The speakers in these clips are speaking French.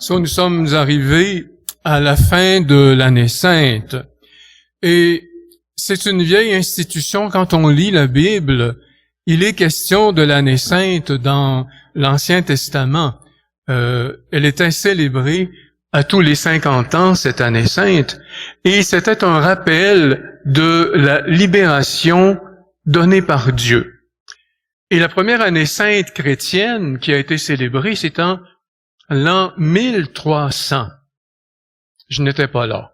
Nous sommes arrivés à la fin de l'année sainte. Et c'est une vieille institution. Quand on lit la Bible, il est question de l'année sainte dans l'Ancien Testament. Elle était célébrée à tous les 50 ans, cette année sainte. Et c'était un rappel de la libération donnée par Dieu. Et la première année sainte chrétienne qui a été célébrée, c'est en l'an 1300. Je n'étais pas là.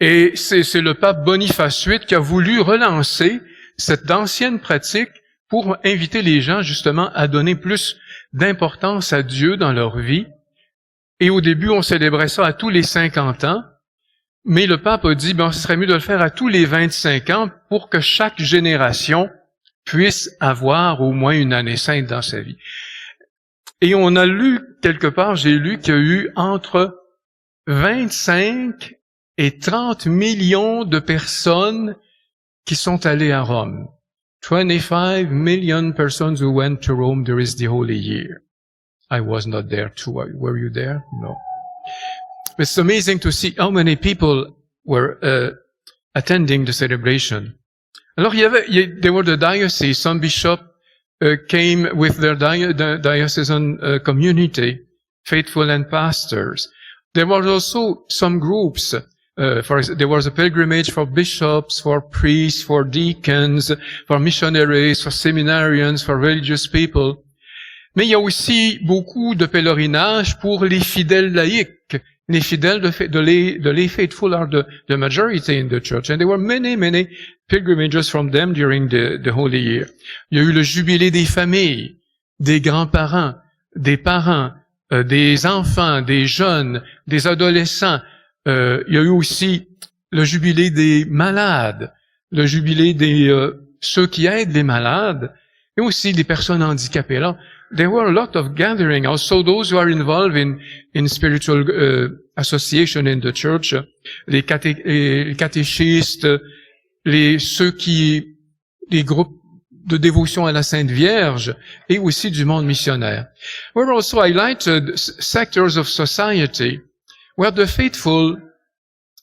Et c'est le pape Boniface VIII qui a voulu relancer cette ancienne pratique pour inviter les gens justement à donner plus d'importance à Dieu dans leur vie. Et au début, on célébrait ça à tous les 50 ans. Mais le pape a dit, ce serait mieux de le faire à tous les 25 ans pour que chaque génération puisse avoir au moins une année sainte dans sa vie. Et on a lu quelque part, j'ai lu qu'il y a eu entre 25 et 30 millions de personnes qui sont allées à Rome. 25 million persons who went to Rome during the Holy Year. I was not there too. Were you there? No. It's amazing to see how many people were attending the celebration. Alors, there were the diocese. Some bishops came with their diocesan community, faithful and pastors. There were also some groups. There was a pilgrimage for bishops, for priests, for deacons, for missionaries, for seminarians, for religious people. Mais il y a aussi beaucoup de pèlerinages pour les fidèles laïcs. Les fidèles de lay faithful are the majority in the church. And there were many pilgrimages from them during the Holy Year. Il y a eu le jubilé des familles, des grands-parents, des parents, des enfants, des jeunes, des adolescents. Il y a eu aussi le jubilé des malades, le jubilé des ceux qui aident les malades, et aussi des personnes handicapées. Alors, there were a lot of gathering. Also, those who are involved in spiritual association in the church, les catéchistes, les groupes de dévotion à la Sainte Vierge, et aussi du monde missionnaire. We were also highlighted sectors of society where the faithful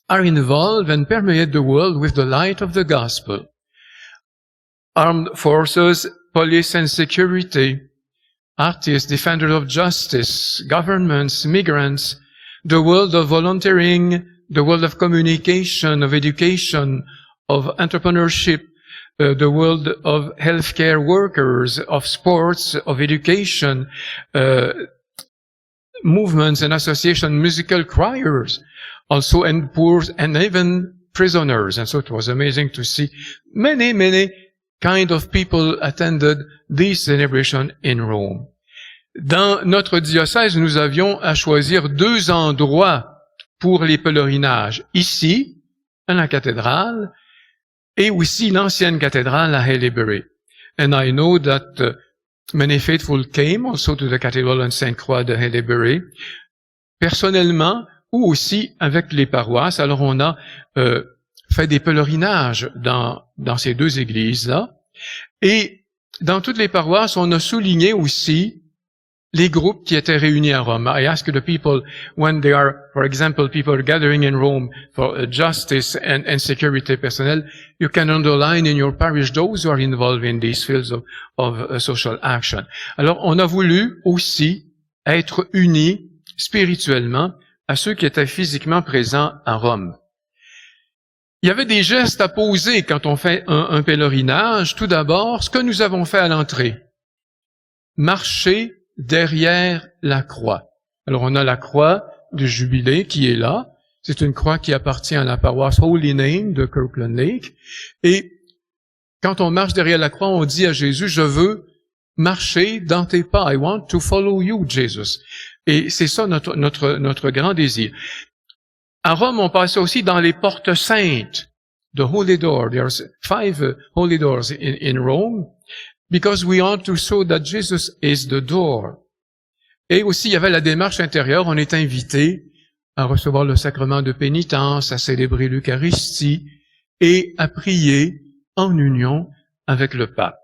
are involved and permeate the world with the light of the gospel. Armed forces, police and security, artists, defenders of justice, governments, migrants, the world of volunteering, the world of communication, of education, of entrepreneurship, the world of healthcare workers, of sports, of education, movements and associations, musical choirs, also and poor and even prisoners. And so it was amazing to see many kind of people attended this celebration in Rome. Dans notre diocèse, nous avions à choisir 2 endroits pour les pèlerinages. Ici, à la cathédrale, et aussi l'ancienne cathédrale à Haileybury. And I know that many faithful came also to the Cathedral and Sainte-Croix de Haileybury, personnellement ou aussi avec les paroisses. Alors on a fait des pèlerinages dans ces 2 églises-là. Et dans toutes les paroisses, on a souligné aussi les groupes qui étaient réunis à Rome. I ask the people, when they are, for example, people gathering in Rome for justice and security personnel, you can underline in your parish those who are involved in these fields of social action. Alors, on a voulu aussi être unis spirituellement à ceux qui étaient physiquement présents à Rome. Il y avait des gestes à poser quand on fait un pèlerinage. Tout d'abord, ce que nous avons fait à l'entrée. Marcher derrière la croix. Alors, on a la croix du Jubilé qui est là. C'est une croix qui appartient à la paroisse Holy Name de Kirkland Lake. Et quand on marche derrière la croix, on dit à Jésus, je veux marcher dans tes pas. I want to follow you, Jesus. Et c'est ça notre grand désir. À Rome, on passait aussi dans les portes saintes, the Holy Door. There's 5 Holy Doors in Rome, because we want to show that Jesus is the door. Et aussi, il y avait la démarche intérieure. On est invité à recevoir le sacrement de pénitence, à célébrer l'Eucharistie et à prier en union avec le pape.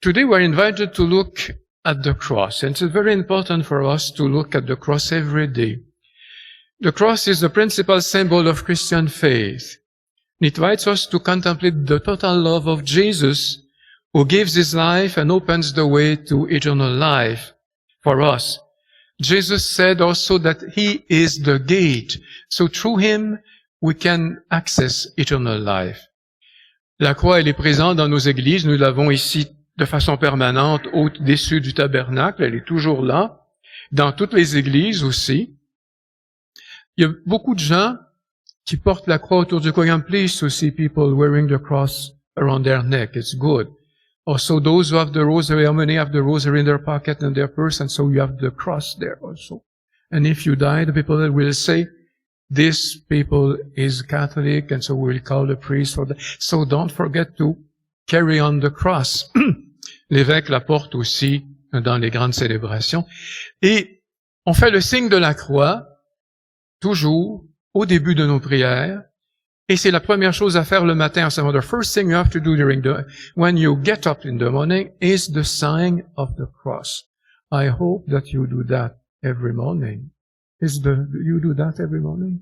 Today, we're invited to look at the cross. And it's very important for us to look at the cross every day. The cross is the principal symbol of Christian faith. It invites us to contemplate the total love of Jesus, who gives his life and opens the way to eternal life for us. Jesus said also that he is the gate. So through him, we can access eternal life. La croix, elle est présente dans nos églises. Nous l'avons ici de façon permanente au-dessus du tabernacle. Elle est toujours là. Dans toutes les églises aussi. Il y a beaucoup de gens qui portent la croix autour du cou. I'm pleased to see people wearing the cross around their neck. It's good. Also, those who have the rosary, how many have the rosary in their pocket and their purse, and so you have the cross there also. And if you die, the people that will say, this people is Catholic, and so we'll call the priest for that. So don't forget to carry on the cross. L'évêque la porte aussi dans les grandes célébrations. Et on fait le signe de la croix, toujours, au début de nos prières. Et c'est la première chose à faire le matin en ce moment. The first thing you have to do when you get up in the morning is the sign of the cross. I hope that you do that every morning. You do that every morning?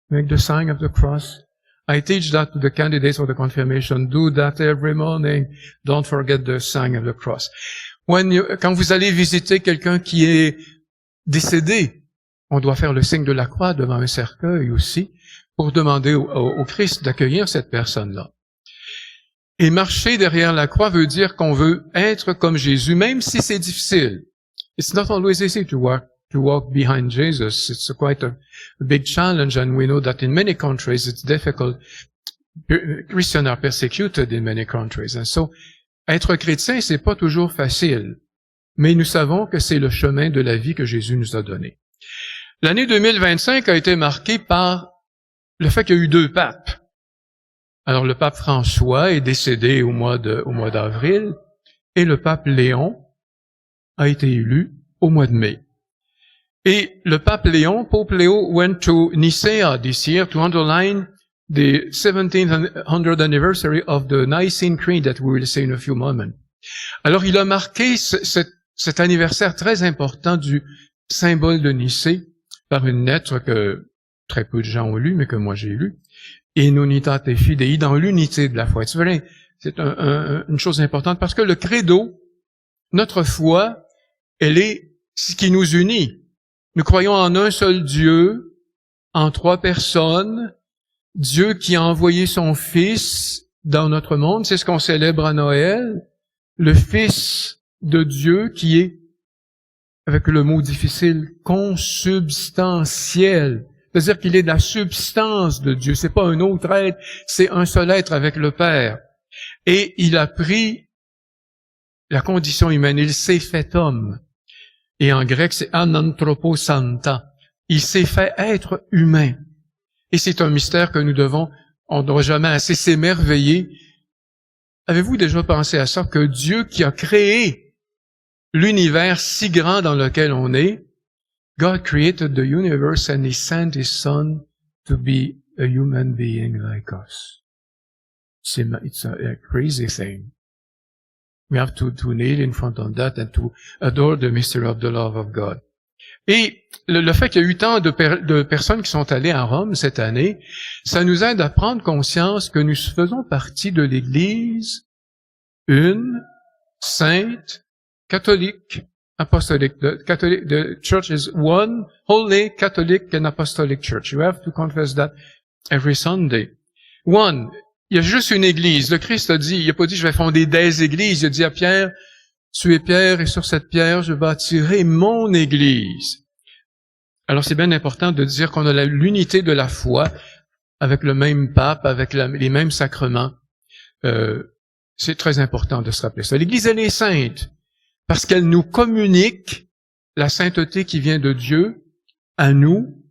Make the sign of the cross. I teach that to the candidates for the confirmation. Do that every morning. Don't forget the sign of the cross. Quand vous allez visiter quelqu'un qui est décédé, on doit faire le signe de la croix devant un cercueil aussi, pour demander au Christ d'accueillir cette personne-là. Et marcher derrière la croix veut dire qu'on veut être comme Jésus, même si c'est difficile. It's not always easy to walk behind Jesus. It's quite a big challenge, and we know that in many countries it's difficult. Christians are persecuted in many countries, and so être chrétien, c'est pas toujours facile. Mais nous savons que c'est le chemin de la vie que Jésus nous a donné. L'année 2025 a été marquée par le fait qu'il y a eu 2 papes. Alors, le pape François est décédé au mois d'avril, et le pape Léon a été élu au mois de mai. Et le pape Léon, Pope Leo, went to Nicaea this year to underline the 1700th anniversary of the Nicene Creed that we will say in a few moments. Alors, il a marqué cet anniversaire très important du symbole de Nicée par une lettre que très peu de gens ont lu, mais que moi j'ai lu. In unitate fidei, dans l'unité de la foi. C'est une chose importante parce que le credo, notre foi, elle est ce qui nous unit. Nous croyons en un seul Dieu, en 3 personnes, Dieu qui a envoyé son Fils dans notre monde, c'est ce qu'on célèbre à Noël, le Fils de Dieu qui est, avec le mot difficile, consubstantiel. C'est-à-dire qu'il est de la substance de Dieu. C'est pas un autre être, c'est un seul être avec le Père. Et il a pris la condition humaine, il s'est fait homme. Et en grec, c'est ananthroposanta. Il s'est fait être humain. Et c'est un mystère que on ne doit jamais assez s'émerveiller. Avez-vous déjà pensé à ça, que Dieu qui a créé l'univers si grand dans lequel on est, God created the universe and He sent His Son to be a human being like us. It's a crazy thing. We have to kneel in front of that and to adore the mystery of the love of God. Et le fait qu'il y a eu tant de personnes qui sont allées à Rome cette année, ça nous aide à prendre conscience que nous faisons partie de l'Église une, sainte, catholique, apostolic. The church is one, holy, Catholic and apostolic church. You have to confess that every Sunday. One, il y a juste une église. Le Christ a dit, il n'a pas dit je vais fonder des églises. Il a dit à Pierre, tu es Pierre et sur cette pierre je bâtirai mon église. Alors c'est bien important de dire qu'on a l'unité de la foi avec le même pape, avec les mêmes sacrements. C'est très important de se rappeler ça. L'église, elle est sainte. Parce qu'elle nous communique la sainteté qui vient de Dieu à nous,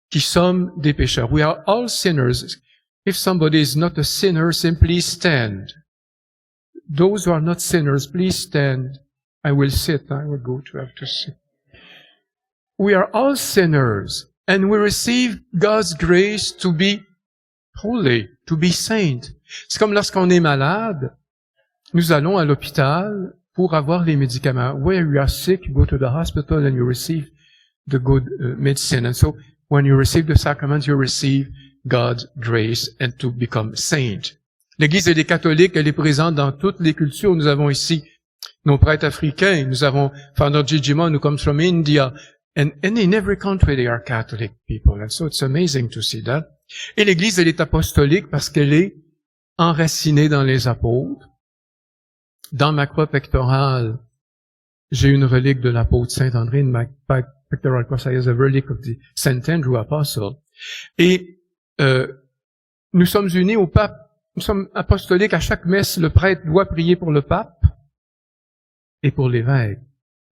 qui sommes des pécheurs. We are all sinners. If somebody is not a sinner, simply stand. Those who are not sinners, please stand. I will sit. I will go to have to sit. We are all sinners, and we receive God's grace to be holy, to be saint. C'est comme lorsqu'on est malade, nous allons à l'hôpital pour avoir les médicaments. Where you are sick, you go to the hospital and you receive the good medicine. And so, when you receive the sacrament, you receive God's grace and to become saint. L'Église des catholiques, elle est présente dans toutes les cultures. Nous avons ici nos prêtres africains. Nous avons Father Jijimon who comes from India. And in every country they are Catholic people. And so it's amazing to see that. Et l'Église, elle est apostolique parce qu'elle est enracinée dans les apôtres. Dans ma croix pectorale, j'ai une relique de l'apôtre Saint-André. In my pectoral cross, I have a relic of the Saint Andrew Apostle. Et nous sommes unis au pape. Nous sommes apostoliques. À chaque messe, le prêtre doit prier pour le pape et pour l'évêque.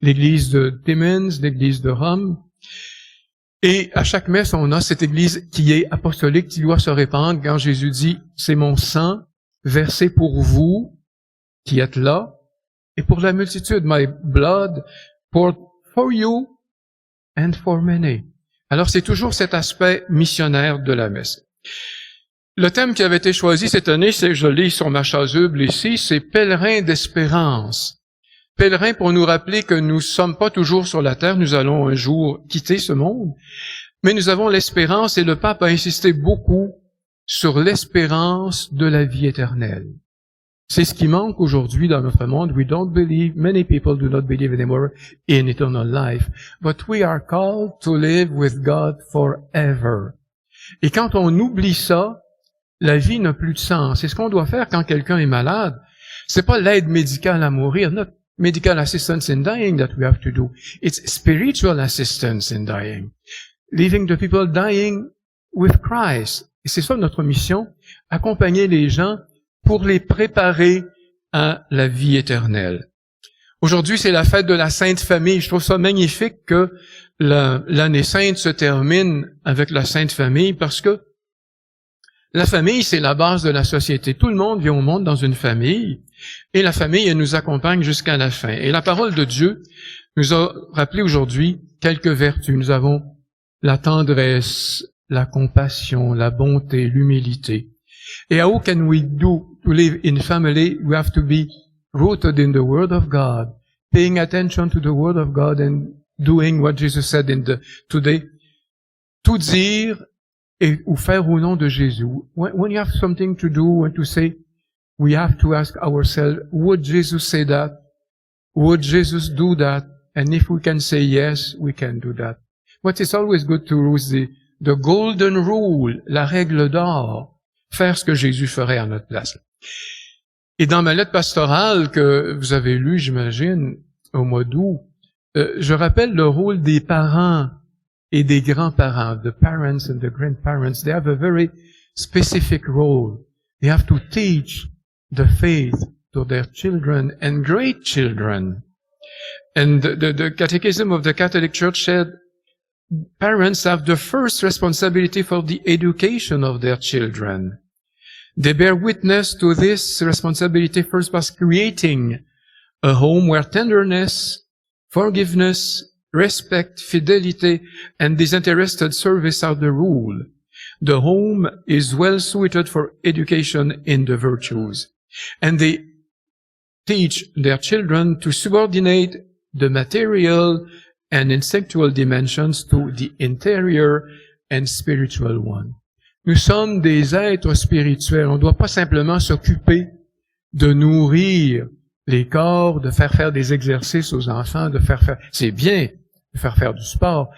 L'église de Timmins, l'église de Rome. Et à chaque messe, on a cette église qui est apostolique, qui doit se répandre quand Jésus dit, c'est mon sang versé pour vous qui êtes là et pour la multitude. My blood poured for you and for many. Alors c'est toujours cet aspect missionnaire de la messe. Le thème qui avait été choisi cette année, c'est, je lis sur ma chasuble ici, c'est pèlerin d'espérance. Pèlerin pour nous rappeler que nous ne sommes pas toujours sur la terre, nous allons un jour quitter ce monde, mais nous avons l'espérance et le pape a insisté beaucoup sur l'espérance de la vie éternelle. C'est ce qui manque aujourd'hui dans notre monde. We don't believe, many people do not believe anymore in eternal life, but we are called to live with God forever. Et quand on oublie ça, la vie n'a plus de sens. C'est ce qu'on doit faire quand quelqu'un est malade. C'est pas l'aide médicale à mourir, not medical assistance in dying that we have to do. It's spiritual assistance in dying. Leaving the people dying with Christ. Et c'est ça notre mission, accompagner les gens pour les préparer à la vie éternelle. Aujourd'hui, c'est la fête de la Sainte Famille. Je trouve ça magnifique que l'année sainte se termine avec la Sainte Famille parce que la famille, c'est la base de la société. Tout le monde vient au monde dans une famille et la famille, elle nous accompagne jusqu'à la fin. Et la parole de Dieu nous a rappelé aujourd'hui quelques vertus. Nous avons la tendresse, la compassion, la bonté, l'humilité. Et how can we do to live in family? We have to be rooted in the Word of God, paying attention to the Word of God and doing what Jesus said today. Tout dire ou faire au nom de Jésus. When you have something to do and to say, we have to ask ourselves, would Jesus say that? Would Jesus do that? And if we can say yes, we can do that. But it's always good to use the golden rule, la règle d'or, faire ce que Jésus ferait à notre place. Et dans ma lettre pastorale que vous avez lue, j'imagine, au mois d'août, je rappelle le rôle des parents et des grands-parents, the parents and the grandparents. They have a very specific role. They have to teach the faith to their children and great children. And the Catechism of the Catholic Church said, parents have the first responsibility for the education of their children. They bear witness to this responsibility first by creating a home where tenderness, forgiveness, respect, fidelity, and disinterested service are the rule. The home is well suited for education in the virtues. And they teach their children to subordinate the material and instinctual dimensions to the interior and spiritual one. Nous sommes des êtres spirituels. On ne doit pas simplement s'occuper de nourrir les corps, de faire des exercices aux enfants, c'est bien de faire du sport,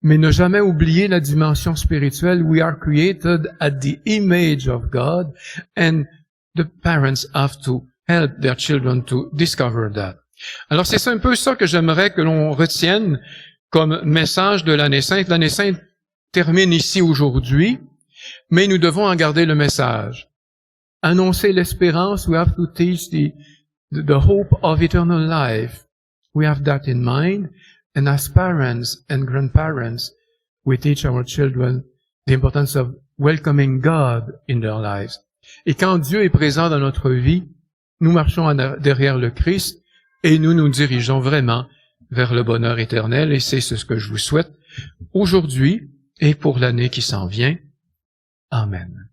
mais ne jamais oublier la dimension spirituelle. We are created at the image of God, and the parents have to help their children to discover that. Alors c'est un peu ça que j'aimerais que l'on retienne comme message de l'année sainte. L'année sainte termine ici aujourd'hui, mais nous devons en garder le message. Annoncer l'espérance, we have to teach the hope of eternal life. We have that in mind, and as parents and grandparents, we teach our children the importance of welcoming God in their lives. Et quand Dieu est présent dans notre vie, nous marchons derrière le Christ et nous nous dirigeons vraiment vers le bonheur éternel, et c'est ce que je vous souhaite aujourd'hui et pour l'année qui s'en vient. Amen.